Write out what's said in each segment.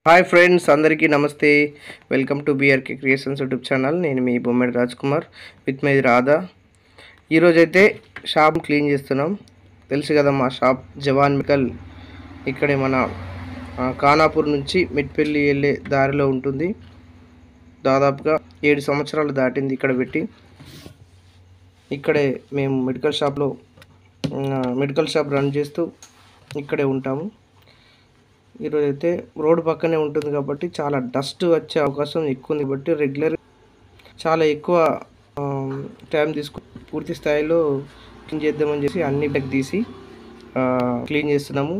Hi friends, అందరికీ నమస్తే. Welcome to BRK creations YouTube channel. నేను మీ బొమ్మెడి రాజ్ కుమార్ విత్ మై రాధా. ఈరోజైతే షాప్ క్లీన్ చేస్తున్నాం. తెలుసు కదా, మా షాప్ జవాన్ మెడికల్ ఇక్కడే మన ఖానాపూర్ నుంచి మెట్పల్లి వెళ్ళే దారిలో ఉంటుంది. దాదాపుగా 7 సంవత్సరాలు దాటింది ఇక్కడ పెట్టి. ఇక్కడే మేము మెడికల్ షాప్ రన్ చేస్తూ ఇక్కడే ఉంటాము. ఈరోజు అయితే రోడ్డు పక్కనే ఉంటుంది కాబట్టి చాలా డస్ట్ వచ్చే అవకాశం ఎక్కువ ఉంది. బట్టి రెగ్యులర్ చాలా ఎక్కువ టైం పూర్తి స్థాయిలో క్లీన్ చేద్దామని చెప్పి అన్ని బ్యాగ్ తీసి క్లీన్ చేస్తున్నాము.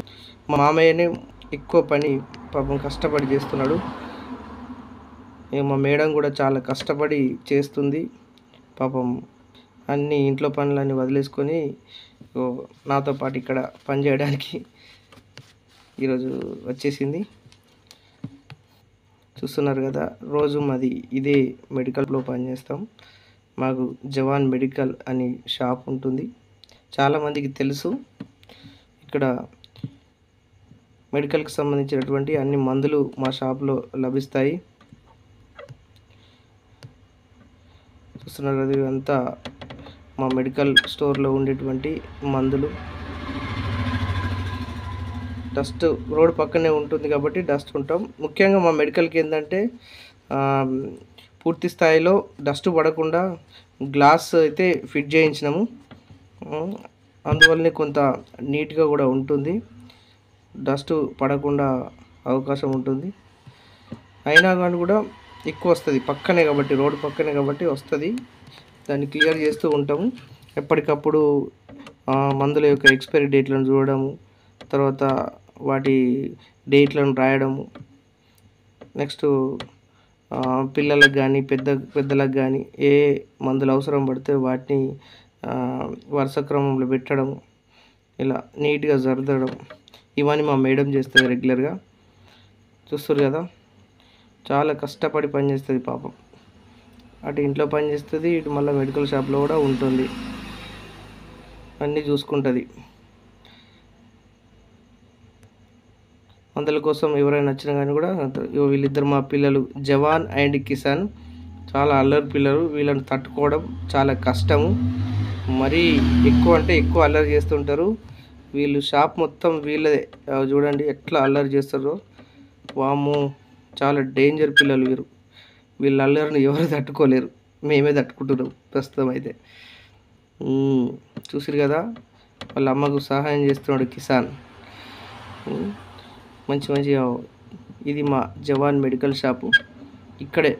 మా మామయ్యనే ఎక్కువ పని పాపం కష్టపడి చేస్తున్నాడు. మా మేడం కూడా చాలా కష్టపడి చేస్తుంది పాపం. అన్ని ఇంట్లో పనులన్నీ వదిలేసుకొని నాతో పాటు ఇక్కడ పని చేయడానికి ఈరోజు వచ్చేసింది. చూస్తున్నారు కదా, రోజు మాది ఇదే మెడికల్లో పనిచేస్తాం. మాకు జవాన్ మెడికల్ అని షాప్ ఉంటుంది. చాలామందికి తెలుసు. ఇక్కడ మెడికల్కి సంబంధించినటువంటి అన్ని మందులు మా షాప్లో లభిస్తాయి. చూస్తున్నారు కదా, ఇవంతా మా మెడికల్ స్టోర్లో ఉండేటువంటి మందులు. డస్ట్ రోడ్ పక్కనే ఉంటుంది కాబట్టి డస్ట్ ఉంటాం. ముఖ్యంగా మా మెడికల్కి ఏంటంటే పూర్తి స్థాయిలో డస్ట్ పడకుండా గ్లాస్ అయితే ఫిట్ చేయించినాము. అందువల్లనే కొంత నీట్గా కూడా ఉంటుంది, డస్ట్ పడకుండా అవకాశం ఉంటుంది. అయినా కానీ కూడా ఎక్కువ వస్తుంది, పక్కనే కాబట్టి, రోడ్డు పక్కనే కాబట్టి వస్తుంది. దాన్ని క్లియర్ చేస్తూ ఉంటాము. ఎప్పటికప్పుడు మందుల యొక్క ఎక్స్పైరీ డేట్లను చూడడము, తర్వాత వాటి డేట్లను రాయడము, నెక్స్ట్ పిల్లలకు కానీ పెద్దలకు కానీ ఏ మందులు అవసరం పడితే వాటిని వరుస క్రమంలో పెట్టడం, ఇలా నీట్గా జరదడం, ఇవన్నీ మా మేడం చేస్తుంది రెగ్యులర్గా. చూస్తారు కదా, చాలా కష్టపడి పనిచేస్తుంది పాపం. అటు ఇంట్లో పని చేస్తుంది, ఇటు మళ్ళీ మెడికల్ షాప్లో కూడా ఉంటుంది, అన్నీ చూసుకుంటుంది. మందుల కోసం ఎవరైనా వచ్చినా కానీ కూడా వీళ్ళిద్దరు మా పిల్లలు జవాన్ అండ్ కిసాన్. చాలా అల్లరి పిల్లలు. వీళ్ళని తట్టుకోవడం చాలా కష్టము. మరీ ఎక్కువ అంటే ఎక్కువ అల్లరి చేస్తుంటారు. వీళ్ళు షాప్ మొత్తం వీళ్ళదే. చూడండి ఎట్లా అల్లరి చేస్తారో. వాము, చాలా డేంజర్ పిల్లలు వీరు. వీళ్ళ అల్లరిని ఎవరు తట్టుకోలేరు, మేమే తట్టుకుంటున్నాం ప్రస్తుతం అయితే. చూసిరు కదా, వాళ్ళ అమ్మకు సహాయం చేస్తున్నాడు కిసాన్. మంచిగా ఇది మా జవాన్ మెడికల్ షాపు. ఇక్కడే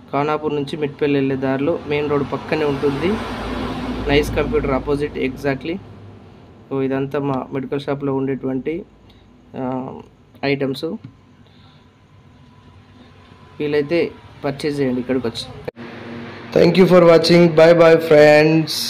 ఖానాపూర్ నుంచి మెట్పల్లి వెళ్ళే దారిలో మెయిన్ రోడ్ పక్కనే ఉంటుంది. Nice computer opposite exactly. So ఇదంతా మా మెడికల్ షాప్లో ఉండేటువంటి ఐటమ్స్. వీలైతే పర్చేజ్ చేయండి ఇక్కడికి వచ్చి. Thank you for watching. Bye bye friends.